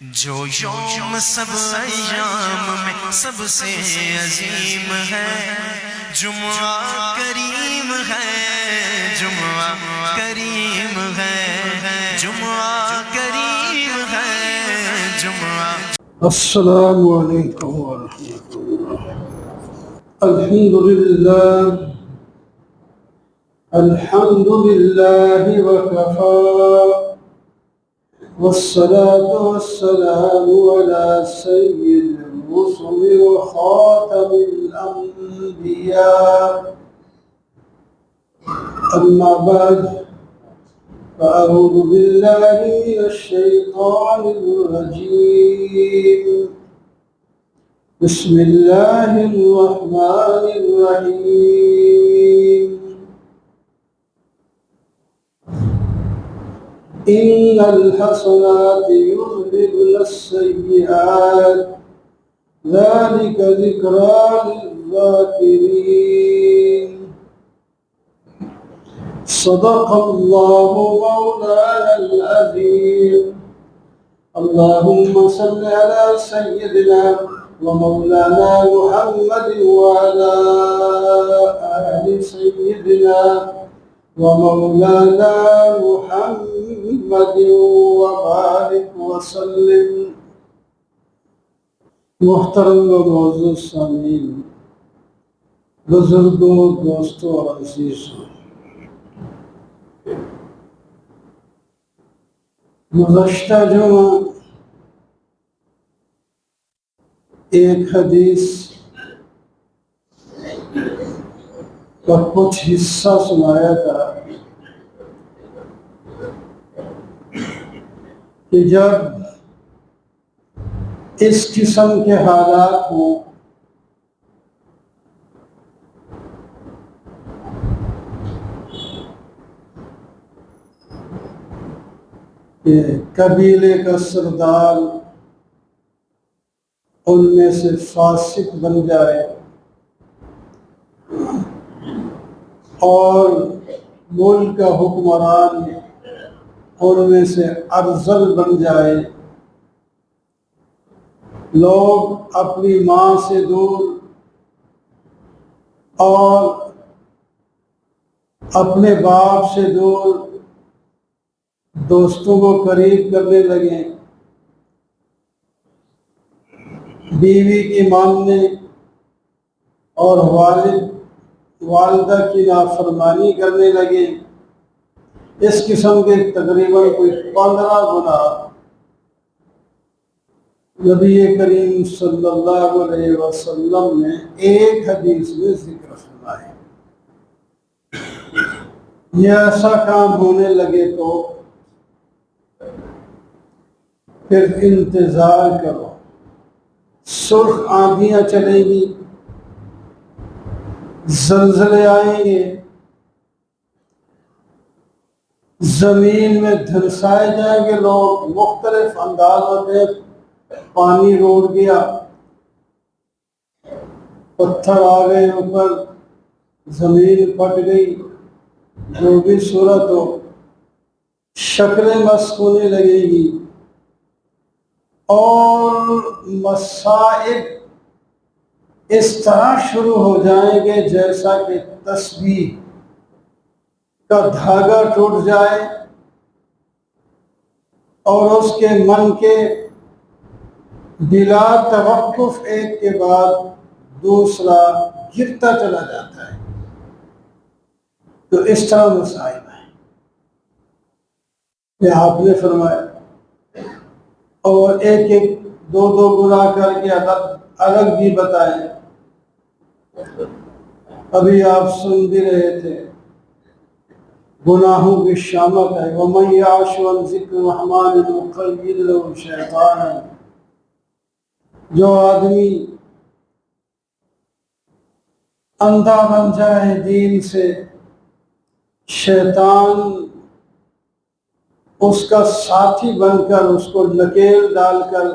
جو یوم سب ایام میں سب سے عظیم ہے، جمعہ کریم ہے، جمعہ کریم ہے، جمعہ کریم ہے، جمعہ۔ السلام علیکم ورحمۃ اللہ۔ الحمدللہ وکفى والصلاة والسلام على سيد الرسل وخاتم الأنبياء، أما بعد فأعوذ بالله من الشيطان الرجيم، بسم الله الرحمن الرحيم۔ إن الحسنات يذهبن السيئات ذلك ذكرى للذاكرين۔ صدق الله مولانا العظيم۔ اللهم صل على سيدنا ومولانا محمد وعلى آل سيدنا ومولانا محمد وبارك وسلم۔ محترم و معزز سامعین، بزرگوں، دوستوں اور عزیزوں، گزشتہ جمعہ ایک حدیث کا کچھ حصہ سنایا تھا کہ جب اس قسم کے حالات ہوں کہ قبیلے کا سردار ان میں سے فاسق بن جائے اور ملک کا حکمران ان میں سے ارذل بن جائے، لوگ اپنی ماں سے دور اور اپنے باپ سے دور دوستوں کو قریب کرنے لگیں، بیوی کی ماننے اور والدہ کی نافرمانی کرنے لگے۔ اس قسم کے تقریباً کوئی 15 گناہ نبی کریم صلی اللہ علیہ وسلم نے ایک حدیث میں ذکر فرمائے۔ یہ ایسا کام ہونے لگے تو پھر انتظار کرو، سرخ آندھیاں چلیں گی، زلزلے آئیں گے، زمین میں دھنسائے جائیں گے لوگ، مختلف اندازوں میں پانی روڑ گیا، پتھر آ گئے اوپر، زمین پھٹ گئی، جو بھی صورت ہو، شکلیں مسخ ہونے لگے گی اور مصائب اس طرح شروع ہو جائیں گے جیسا کہ تسبیح کا دھاگا ٹوٹ جائے اور اس کے من کے بلا توقف ایک کے بعد دوسرا گرتا چلا جاتا ہے۔ تو اس طرح مصائب ہیں یہ آپ نے فرمایا، اور ایک ایک دو گناہ کر کے الگ بھی بتائیں۔ ابھی آپ سن بھی رہے تھے، گناہوں کی شامت ہے، وَمَن يَعْشُ عَن ذِكْرِ الرَّحْمَنِ نُقَيِّضْ لَهُ شَيْطَانًا۔ جو آدمی اندھا بن جائے دین سے، شیطان اس کا ساتھی بن کر اس کو نکیل ڈال کر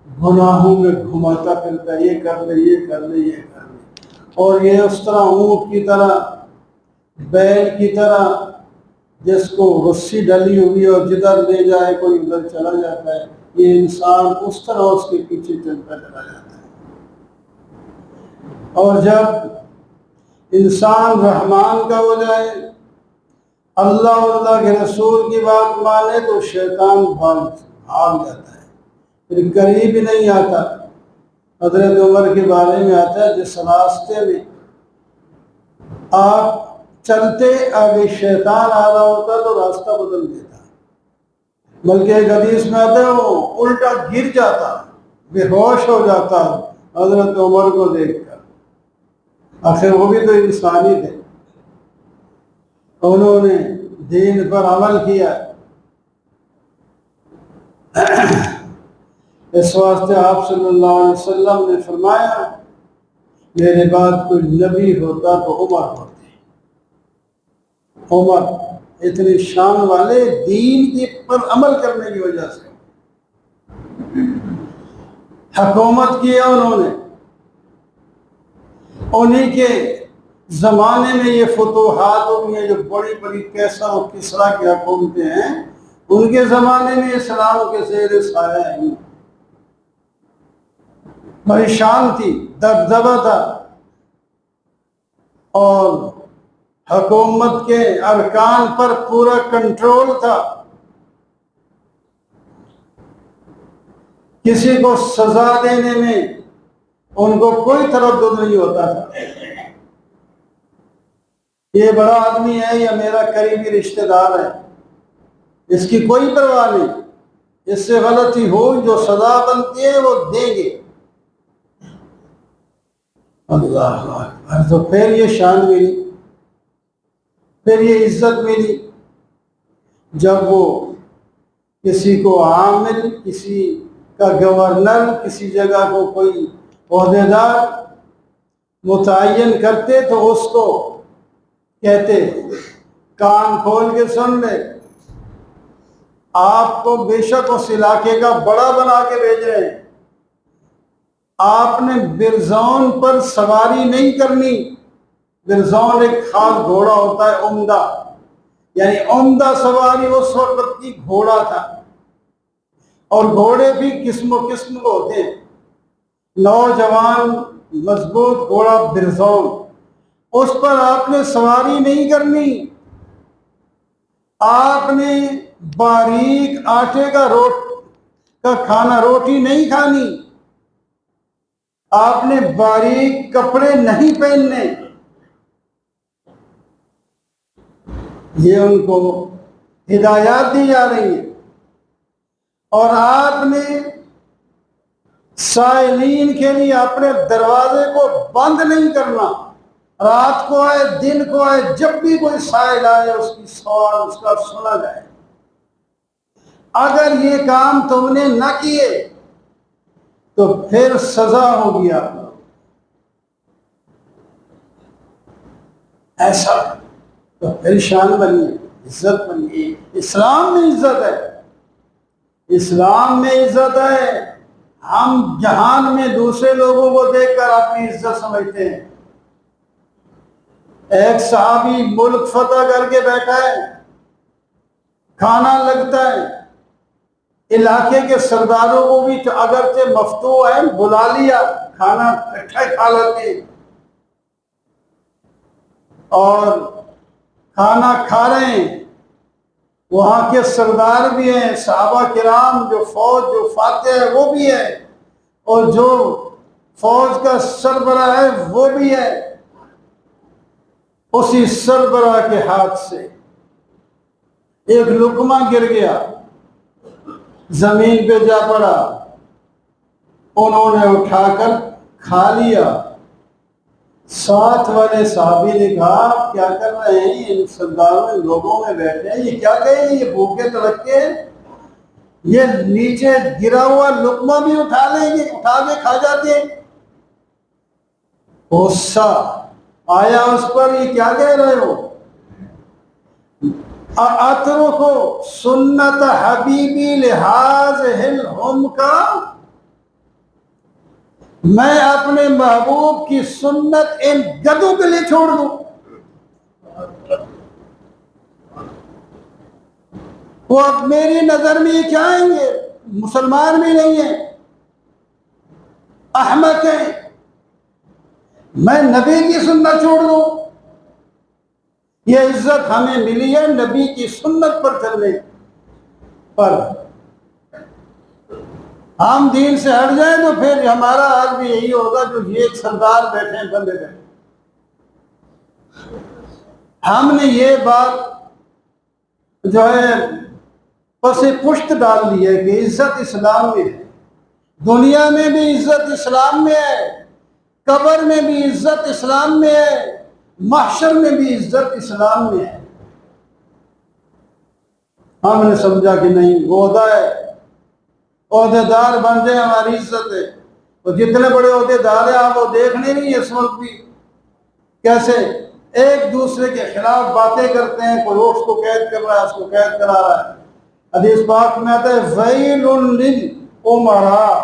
گناہوں میں گھماتا پھرتا، یہ کر لے، یہ کر لے، یہ کر لے، اور یہ اس طرح اونٹ کی طرح، بیل کی طرح جس کو رسی ڈلی ہوئی اور جدھر لے جائے کوئی ادھر چلا جاتا ہے، یہ انسان اس طرح اس کے پیچھے چلتا چلا جاتا ہے۔ اور جب انسان رحمان کا ہو جائے، اللہ اور اللہ کے رسول کی بات مانے، تو شیطان بھاگ جاتا ہے، پھر قریب ہی نہیں آتا۔ حضرت عمر کے بارے میں آتا ہے جس راستے میں آپ چلتے آگے شیطان آ رہا ہوتا تو راستہ بدل دیتا، بلکہ ایک حدیث میں آتا ہے وہ الٹا گر جاتا، بے ہوش ہو جاتا حضرت عمر کو دیکھ کر۔ آخر وہ بھی تو انسانی تھے، انہوں نے دین پر عمل کیا۔ اس واسطے آپ صلی اللہ علیہ وسلم نے فرمایا میرے بعد کوئی نبی ہوتا تو عمر ہوتے۔ عمر اتنی شان والے دین کی پر عمل کرنے کی وجہ سے حکومت کیا انہوں نے۔ انہی کے زمانے میں یہ فتوحات ہوئی ہیں جو بڑی بڑی کیسر اور کسرا کی حکومتیں ہیں، ان کے زمانے میں اسلام کے زیر سایہ ہیں۔ بڑی شان تھی، دبدبہ تھا، اور حکومت کے ارکان پر پورا کنٹرول تھا۔ کسی کو سزا دینے میں ان کو کوئی تردد نہیں ہوتا تھا، یہ بڑا آدمی ہے یا میرا قریبی رشتہ دار ہے، اس کی کوئی پرواہ نہیں، اس سے غلطی ہو جو سزا بنتی ہے وہ دیں گے۔ اللہ اکبر، تو پھر یہ شان ملی، پھر یہ عزت ملی جب وہ کسی کو عامل، کسی کا گورنر، کسی جگہ کو کوئی عہدیدار متعین کرتے تو اس کو کہتے کان کھول کے سن لے، آپ کو بے شک اس علاقے کا بڑا بنا کے بھیج رہے ہیں، آپ نے برزون پر سواری نہیں کرنی۔ برزون ایک خاص گھوڑا ہوتا ہے عمدہ، یعنی عمدہ سواری اس وقت کی گھوڑا تھا، اور گھوڑے بھی قسم و قسم کے ہوتے ہیں۔ نوجوان مضبوط گھوڑا برزون، اس پر آپ نے سواری نہیں کرنی، آپ نے باریک آٹے کا کھانا، روٹی نہیں کھانی، آپ نے باریک کپڑے نہیں پہننے۔ یہ ان کو ہدایات دی جا رہی ہیں۔ اور آپ نے سائلین کے لیے اپنے دروازے کو بند نہیں کرنا، رات کو آئے دن کو آئے، جب بھی کوئی سائل آئے اس کی سوال اس کا سنا جائے۔ اگر یہ کام تم نے نہ کیے تو پھر سزا ہوگی آپ کو۔ ایسا تو پھر شان بنی، عزت بنی۔ اسلام میں عزت ہے، اسلام میں عزت ہے۔ ہم جہان میں دوسرے لوگوں کو دیکھ کر اپنی عزت سمجھتے ہیں۔ ایک صحابی ملک فتح کر کے بیٹھا ہے، کھانا لگتا ہے، علاقے کے سرداروں کو بھی اگرچہ مفتوح ہے بلا لیا، کھانا اکٹھا کھا لیتے ہیں، اور کھانا کھا رہے ہیں۔ وہاں کے سردار بھی ہیں، صحابہ کرام، جو فوج جو فاتح ہے وہ بھی ہے، اور جو فوج کا سربراہ ہے وہ بھی ہے۔ اسی سربراہ کے ہاتھ سے ایک لقمہ گر گیا، زمین پہ جا پڑا، انہوں نے اٹھا کر کھا لیا۔ ساتھ والے صحابی نے کہا آپ کیا کر رہے ہیں، ان سرداروں میں لوگوں میں بیٹھے ہیں، یہ کیا کہیں گے، یہ بھوکے تڑکے ہیں، یہ نیچے گرا ہوا لقمہ بھی اٹھا لیں گے، اٹھا کے کھا جاتے ہیں۔ غصہ آیا اس پر، یہ کیا کہہ رہے ہو، اترکو سنت حبیبی لحاظ ہم کا، میں اپنے محبوب کی سنت ان گدوں کے لیے چھوڑ دوں؟ وہ اب میری نظر میں یہ کیا آئیں گے، مسلمان بھی نہیں ہیں، احمق ہیں، میں نبی کی سنت چھوڑ دوں؟ یہ عزت ہمیں ملی ہے نبی کی سنت پر چلنے پر۔ ہم دین سے ہٹ جائیں تو پھر ہمارا حال بھی یہی ہوگا جو یہ ایک سردار بیٹھے ہیں بندے بیٹھے۔ ہم نے یہ بات جو ہے پس پشت ڈال دی ہے کہ عزت اسلام میں ہے، دنیا میں بھی عزت اسلام میں ہے، قبر میں بھی عزت اسلام میں ہے، محشر میں بھی عزت اسلام میں ہے۔ ہم نے سمجھا کہ نہیں، عہدہ ہے، عہدے دار بن جائے ہماری عزت ہے۔ تو جتنے بڑے عہدے دار ہیں آپ وہ دیکھنے نہیں اس وقت بھی کیسے ایک دوسرے کے خلاف باتیں کرتے ہیں، کوئی اس کو قید کر رہا ہے، اس کو قید کرا رہا ہے۔ حدیث پاک میں آتا ہے ویل للامراء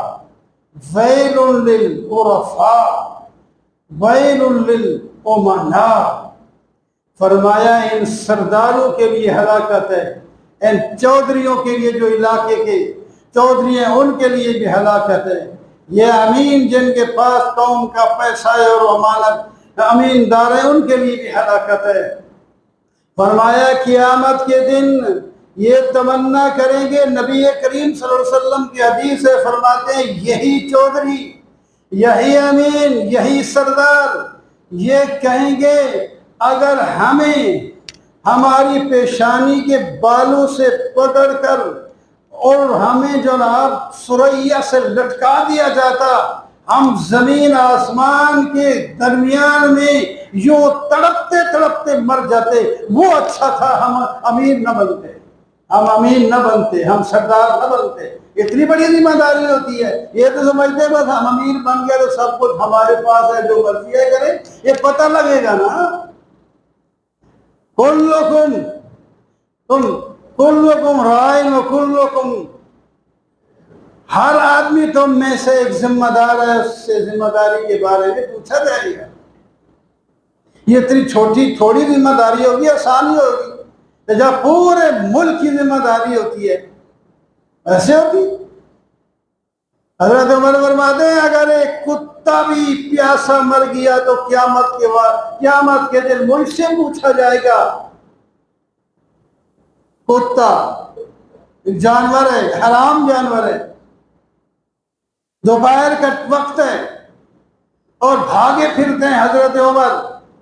ویل للعرفاء ویل للامناء، فرمایا ان سرداروں کے لیے ہلاکت ہے، ان چودھریوں کے لیے جو علاقے کے چودھری ہیں ان کے لیے بھی ہلاکت ہے، یہ امین جن کے پاس قوم کا پیسہ ہے اور امانت امین دار ہیں ان کے لیے بھی ہلاکت ہے۔ فرمایا قیامت کے دن یہ تمنا کریں گے، نبی کریم صلی اللہ علیہ وسلم کی حدیث ہے، فرماتے ہیں یہی چودھری، یہی امین، یہی سردار یہ کہیں گے اگر ہمیں ہماری پیشانی کے بالوں سے پکڑ کر اور ہمیں جناب سریا سے لٹکا دیا جاتا، ہم زمین آسمان کے درمیان میں یوں تڑپتے تڑپتے مر جاتے، وہ اچھا تھا ہم امیر نہ بنتے، ہم امین نہ بنتے، ہم سردار نہ بنتے۔ اتنی بڑی ذمہ داری ہوتی ہے، یہ تو سمجھتے ہیں بس ہم امیر بن گئے تو سب کچھ ہمارے پاس ہے، جو مرضی ہے کریں۔ یہ پتہ لگے گا نا، کلکم رائن و کلکم، ہر آدمی تم میں سے ایک ذمہ دار ہے، اس سے ذمہ داری کے بارے میں پوچھا جائے گا۔ یہ اتنی چھوٹی تھوڑی ذمہ داری ہوگی، آسانی ہوگی، جب پورے ملک کی ذمہ داری ہوتی ہے ایسے ہوتی۔ حضرت عمر فرماتے ہیں اگر ایک کتا بھی پیاسا مر گیا تو قیامت کے دن مجھ سے پوچھا جائے گا۔ کتا ایک جانور ہے، حرام جانور ہے، دوپہر کا وقت ہے اور بھاگے پھرتے ہیں حضرت عمر۔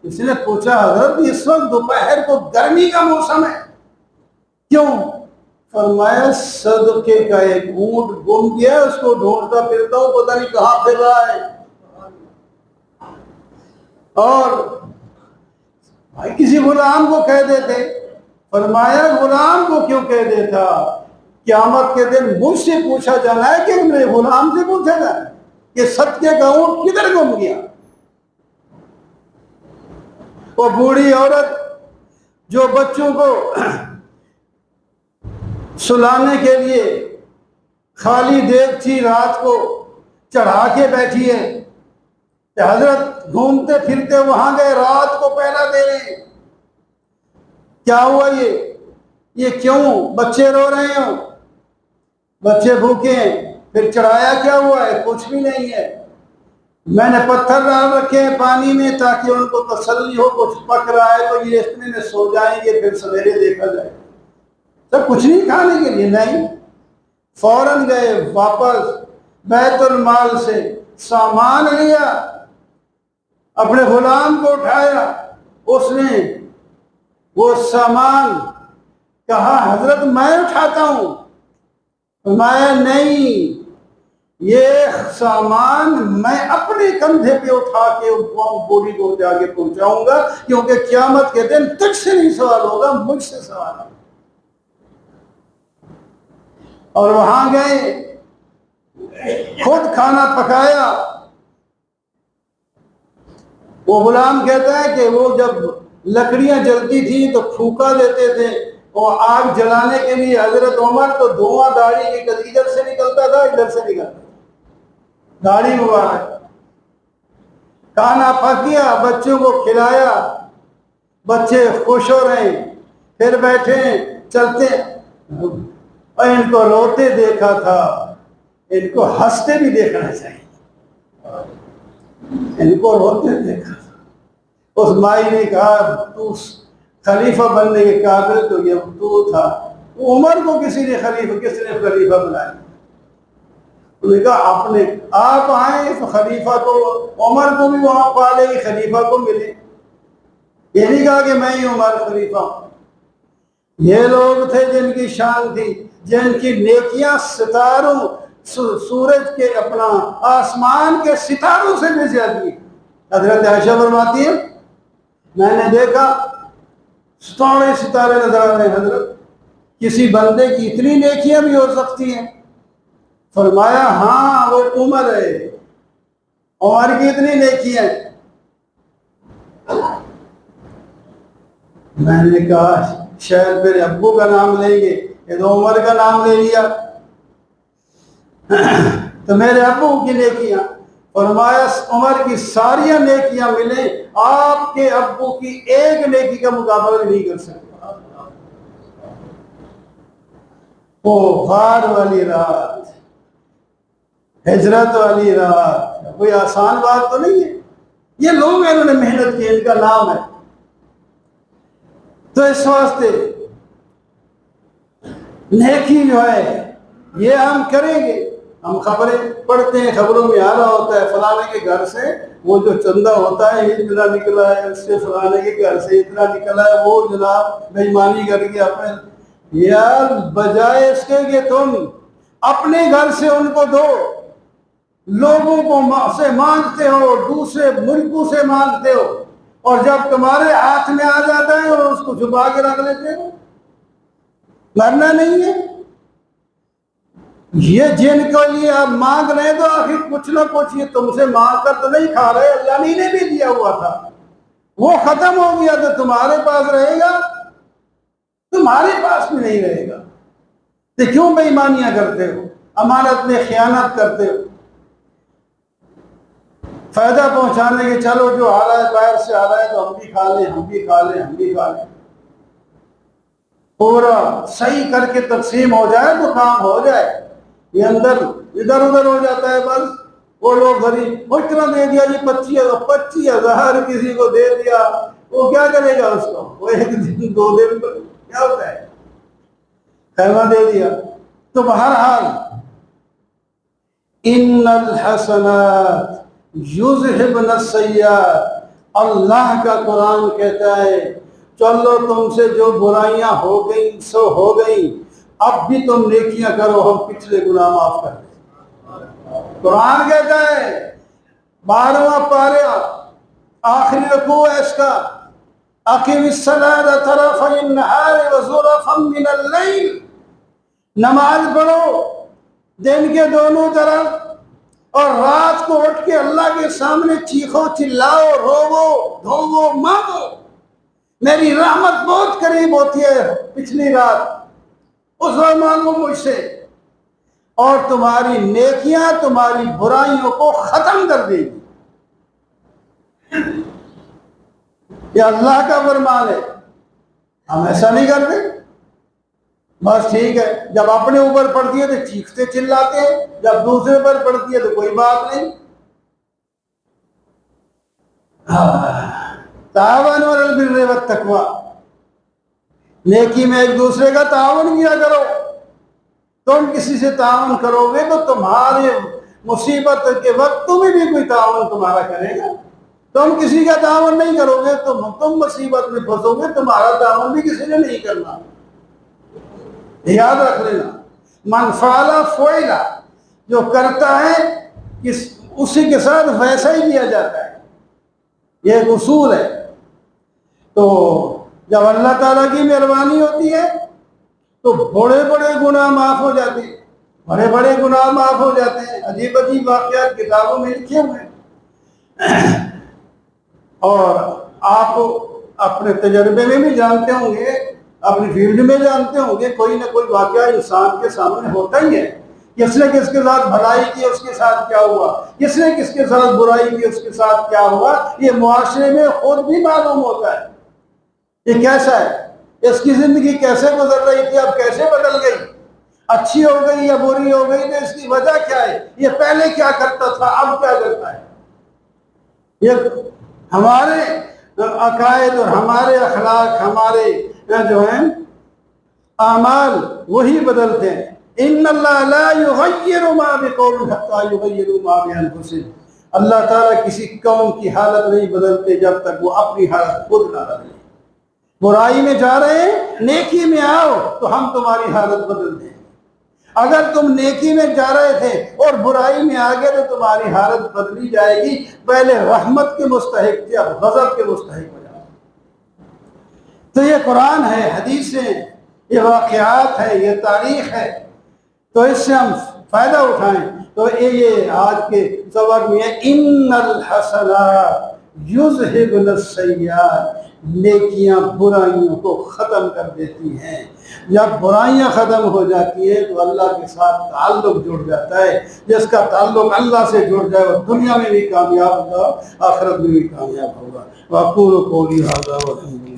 اس نے پوچھا حضرت اس وقت دوپہر کو گرمی کا موسم ہے کیوں؟ فرمایا صدقے کا ایک اونٹ گم گیا، اس کو ڈھونڈتا پھرتا ہوں، پتہ نہیں کہاں پھر رہا ہے۔ اور بھائی کسی غلام کو کہہ دیتے، فرمایا غلام کو کیوں کہہ دیتا؟ قیامت کے دن مجھ سے پوچھا جانا ہے کہ میرے غلام سے پوچھا جانا ہے کہ صدقے کا اونٹ کدھر گم گیا؟ وہ بوڑھی عورت جو بچوں کو سلانے کے لیے خالی دیگچی رات کو چڑھا کے بیٹھی ہے، کہ حضرت گھومتے پھرتے وہاں گئے، رات کو پہلا دے رہے ہیں، کیا ہوا یہ کیوں؟ بچے رو رہے ہوں، بچے بھوکے ہیں، پھر چڑھایا کیا ہوا ہے؟ کچھ بھی نہیں ہے، میں نے پتھر ڈال رکھے ہیں پانی میں تاکہ ان کو تسلی ہو، کچھ پک رہا ہے تو یہ اتنے میں سو جائیں گے، پھر سویرے دیکھا جائے۔ سب کچھ نہیں کھانے کے لیے نہیں، فوراً گئے واپس بیت المال سے سامان لیا، اپنے غلام کو اٹھایا، اس نے وہ سامان کہا حضرت میں اٹھاتا ہوں، فرمایا نہیں، یہ سامان میں اپنے کندھے پہ اٹھا کے بوڑھی کو جا کے پہنچاؤں گا، کیونکہ قیامت کے دن تجھ سے نہیں سوال ہوگا، مجھ سے سوال ہوگا۔ اور وہاں گئے، خود کھانا پکایا۔ وہ غلام کہتا ہے کہ وہ جب لکڑیاں جلتی تھی تو پھونکا دیتے تھے، اور آگ جلانے کے لیے حضرت عمر تو دھواں داڑھی کی ادھر سے نکلتا تھا ادھر سے نکلتا تھا، داڑھی مبارک۔ کھانا پکیا، بچوں کو کھلایا، بچے خوش ہو رہے ہیں، پھر بیٹھے چلتے اور ان کو روتے دیکھا تھا، ان کو ہنستے بھی دیکھنا چاہیے۔ ان کو روتے دیکھا تھا۔ اس مائی نے کہا تو خلیفہ بننے کے قابل تو یہ تو تھا۔ عمر کو کس نے خلیفہ بنایا؟ انہوں نے کہا اپنے آپ آئیں تو خلیفہ کو، عمر کو بھی وہاں پالے گی، خلیفہ کو ملے۔ یہ نہیں کہا کہ میں ہی عمر خلیفہ ہوں۔ یہ لوگ تھے جن کی شان تھی، جن کی نیکیاں ستاروں، سورج کے اپنا آسمان کے ستاروں سے بھی زیادہ۔ حضرت عائشہ فرماتی ہے میں نے دیکھا ستارے نظر آ رہے ہیں حضرت، کسی بندے کی اتنی نیکیاں بھی ہو سکتی ہیں؟ فرمایا ہاں وہ عمر ہے، عمر کی اتنی نیکیاں ہیں۔ میں نے کہا شاید میرے ابو کا نام لیں گے، یہ تو عمر کا نام لے لیا، تو میرے ابو کی نیکیاں۔ فرمایا عمر کی ساری نیکیاں ملیں، آپ کے ابو کی ایک نیکی کا مقابلہ نہیں کر سکتا۔ وہ غار والی رات، ہجرت والی رات، کوئی آسان بات تو نہیں ہے۔ یہ لوگ انہوں نے محنت کی، ان کا نام ہے۔ تو اس واسطے نیکی جو ہے یہ ہم کریں گے۔ ہم خبریں پڑھتے ہیں، خبروں میں آ رہا ہوتا ہے فلانے کے گھر سے وہ جو چندہ ہوتا ہے اتنا نکلا ہے، اس سے فلانے کے گھر سے اتنا نکلا ہے، وہ جناب بے ایمانی کر کے اپنے، یار بجائے اس کے کہ تم اپنے گھر سے ان کو دو، لوگوں کو سے مانگتے ہو، دوسرے ملکوں سے مانگتے ہو، اور جب تمہارے ہاتھ میں آ جاتا ہے اور اس کو چھپا کے رکھ لیتے ہو۔ مرنا نہیں ہے یہ جن کے لیے آپ مانگ رہے تو آخر کچھ نہ کچھ یہ تم سے مانگ کر تو نہیں کھا رہے، اللہ نے بھی دیا ہوا تھا، وہ ختم ہو گیا تو تمہارے پاس رہے گا؟ تمہارے پاس بھی نہیں رہے گا۔ تو کیوں بے ایمانیاں کرتے ہو، امانت میں خیانت کرتے ہو؟ فائدہ پہنچانے کے چلو جو آ رہا ہے باہر سے آ رہا ہے تو ہم بھی کھا لیں، ہم بھی کھا لیں، ہم بھی کھا لیں، پورا صحیح کر کے تقسیم ہو جائے تو کام ہو جائے۔ یہ اندر ادھر ادھر ہو جاتا ہے، بس وہ لوگ غریب وہ اتنا دے دیا جی 25,000 کسی کو دے دیا، وہ کیا کرے گا اس کو؟ وہ ایک دن 2 دن کیا ہوتا ہے، خیمہ دے دیا۔ تو بہرحال ان الحسنات یذہبن السیئات، اللہ کا قرآن کہتا ہے چلو تم سے جو برائیاں ہو گئیں سو ہو گئیں، اب بھی تم نیکیاں کرو، ہم پچھلے گناہ معاف کر دیں۔ قرآن کہتا ہے 12واں پارہ آخری رکوع ہے اس کا، اقم الصلاۃ طرفی النہار وزلفا من اللیل، نماز پڑھو دن کے دونوں طرف، اور رات کو اٹھ کے اللہ کے سامنے چیخو چلاؤ، روو دھوو مانگو، میری رحمت بہت قریب ہوتی ہے پچھلی رات، اس وقت مانگو مجھ سے، اور تمہاری نیکیاں تمہاری برائیوں کو ختم کر دے گی۔ یہ اللہ کا فرمان ہے، ہم ایسا نہیں کرتے۔ بس ٹھیک ہے، جب اپنے اوپر پڑتی ہے تو چیختے چلاتے ہیں، جب دوسرے پر پڑتی ہے تو کوئی بات نہیں۔ تعاونوا علی البر والتقوی، نیکی میں ایک دوسرے کا تعاون کیا کرو۔ تم کسی سے تعاون کرو گے تو تمہارے مصیبت کے وقت تمہیں بھی کوئی تعاون تمہارا کرے گا۔ تم کسی کا تعاون نہیں کرو گے تو تم مصیبت میں پھنسو گے، تمہارا تعاون بھی کسی نے نہیں کرنا۔ یاد رکھ لینا، من فعل فعل، جو کرتا ہے اسی کے ساتھ ویسا ہی کیا جاتا ہے، یہ ایک اصول ہے۔ تو جب اللہ تعالیٰ کی مہربانی ہوتی ہے تو بڑے بڑے گناہ معاف ہو جاتے ہیں، بڑے بڑے گناہ معاف ہو جاتے ہیں۔ عجیب عجیب واقعات کتابوں میں لکھے ہوئے ہیں، اور آپ اپنے تجربے میں بھی جانتے ہوں گے، اپنی فیلڈ میں جانتے ہوں گے، کوئی نہ کوئی واقعہ انسان کے سامنے ہوتا ہی ہے۔ کس نے کس کے ساتھ بھلائی کی اس کے ساتھ کیا ہوا، کس نے کس کے ساتھ برائی کی اس کے ساتھ کیا ہوا، یہ معاشرے میں خود بھی معلوم ہوتا ہے۔ یہ کیسا ہے، اس کی زندگی کیسے گزر رہی تھی، اب کیسے بدل گئی، اچھی ہو گئی یا بری ہو گئی تو اس کی وجہ کیا ہے؟ یہ پہلے کیا کرتا تھا، اب کیا کرتا ہے؟ یہ ہمارے عقائد اور ہمارے اخلاق، ہمارے جو ہیں اعمال وہی بدلتے ہیں۔ ان اللہ لا یغیر ما بقوم حتی یغیروا ما بانفسہم، اللہ تعالیٰ کسی قوم کی حالت نہیں بدلتے جب تک وہ اپنی حالت خود نہ بدلے۔ برائی میں جا رہے ہیں، نیکی میں آؤ تو ہم تمہاری حالت بدل دیں۔ اگر تم نیکی میں جا رہے تھے اور برائی میں آ گئے تو تمہاری حالت بدلی جائے گی، پہلے رحمت کے مستحق تھے، اب غضب کے مستحق ہو جاؤ۔ تو یہ قرآن ہے، حدیثیں، یہ واقعات ہے، یہ تاریخ ہے، تو اس سے ہم فائدہ اٹھائیں۔ تو یہ آج کے سبق میں ہے ان الحسنات یذہبن السیئات، نیکیاں برائیوں کو ختم کر دیتی ہیں۔ جب برائیاں ختم ہو جاتی ہیں تو اللہ کے ساتھ تعلق جڑ جاتا ہے۔ جس کا تعلق اللہ سے جڑ جائے وہ دنیا میں بھی کامیاب ہوگا، آخرت میں بھی کامیاب ہوگا۔ وَأَقُولُ قَوْلِي هَذَا وَالْحَمْدُ لِلَّهِ۔